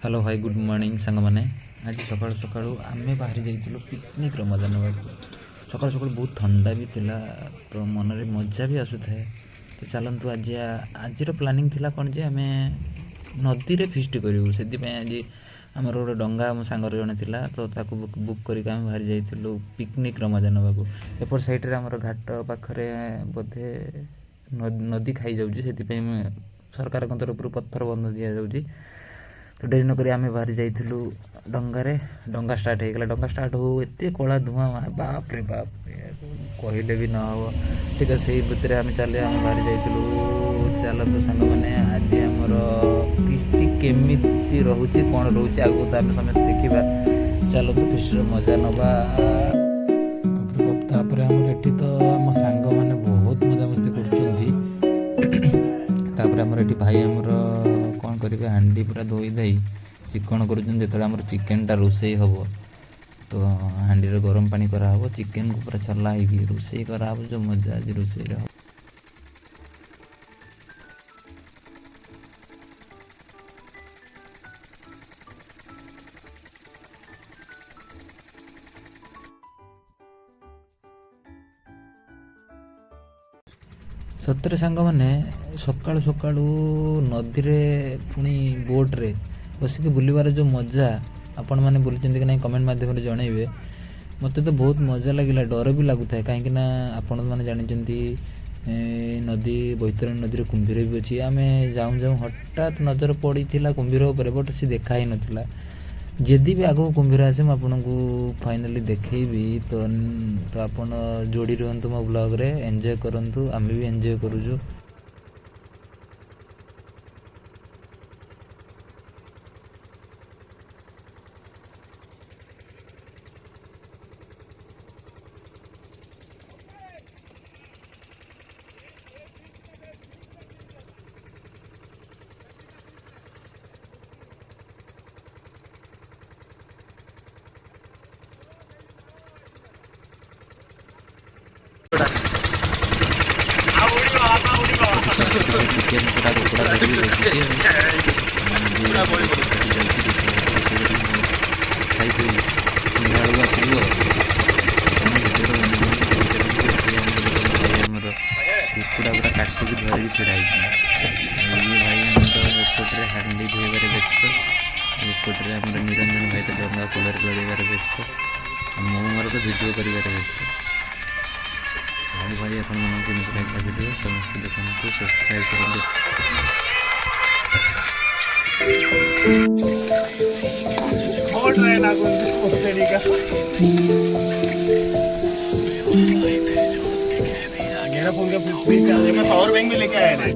Hello भाई good morning सांग मैंने आज सकाल सकाल आम बाहरी जाइलु पिकनिक मजा ना सकाल सकाल बहुत ठंडा भी थिला तो मन में मजा भी आसु थाए। तो चलतु आज प्लानिंग थिला कौन जे आम नदी रे फिस्ट करूँ से आज आमर गोटे डंगा आम सांगर जड़े थिला तो ताकू बुक करके आम बाहरी जाइलु पिकनिक मजा नाकू एपट साइड आमर घाट पाखरे बोधे नदी खाई जाऊँगी से सरकार तरफ पत्थर बंध दि जाऊँगी। तो डेरी नक आम बाहरी जाइलु डंगारे डंगा स्टार्ट होगा डंगा स्टार्ट हो एत कला धुआं बाप रे बाप कहले भी न हो ठीक है से भितर आम चले आम बाहरी जाइलु चलतु सांग मैंने आज आमर फिस्ट केमी रोचे कौन रोचे आगे तो आम समस्त देखा चलतु फिस्ट मजा नवा तापर आमर एटी तो आम सांग मैंने बहुत मजा मस्ती कर भाई आमर कौन करेंगे हांडी पूरा धोई धाई चिकन कर चिकेनटा रोसई हम तो हांडी रे गरम पानी कराव चिकेन को पूरा चला है रोसई कराव जो मजा आज रोसई रे सतरे सांग मैंने सकाळु सकाळु नदी रे पुणी बोट रे बसिक बुलबार जो मजा आपण मैंने बुली कि नहीं कमेंट माध्यम जनइबे मत तो बहुत मजा लगे डर भी लगुता है कहीं आपण मैंने जानते नदी बैतरणी नदी रे कुंभीर भी अच्छी आम जाऊँ जाऊँ हठात नजर पड़ी कुंभीर उपर बट सी देखा ही नाला जदि भी आगो कुंभीर आसे आपको फाइनाली देखी तो आपण जोड़ी रुहतु मो ब्लॉग रे एंजॉय करंतु आम भी एंजॉय करूँ। चिकेन पूरा कुकुड़ा धरी कुकुड़ा पूरा काटिकी धरिकी छड़ा भाई एपटे हांडी धोबार व्यस्त एपटे आम निरंजन भाई तो डंगा कूलर लड़ार व्यस्त मोर तो भिडियो कर व्यस्त भाई भाई अपन मन केमती लगे वीडियो समस्त देखते सब्सक्राइब करें। मेरा फोन का पावर बैंक भी लेके आया है।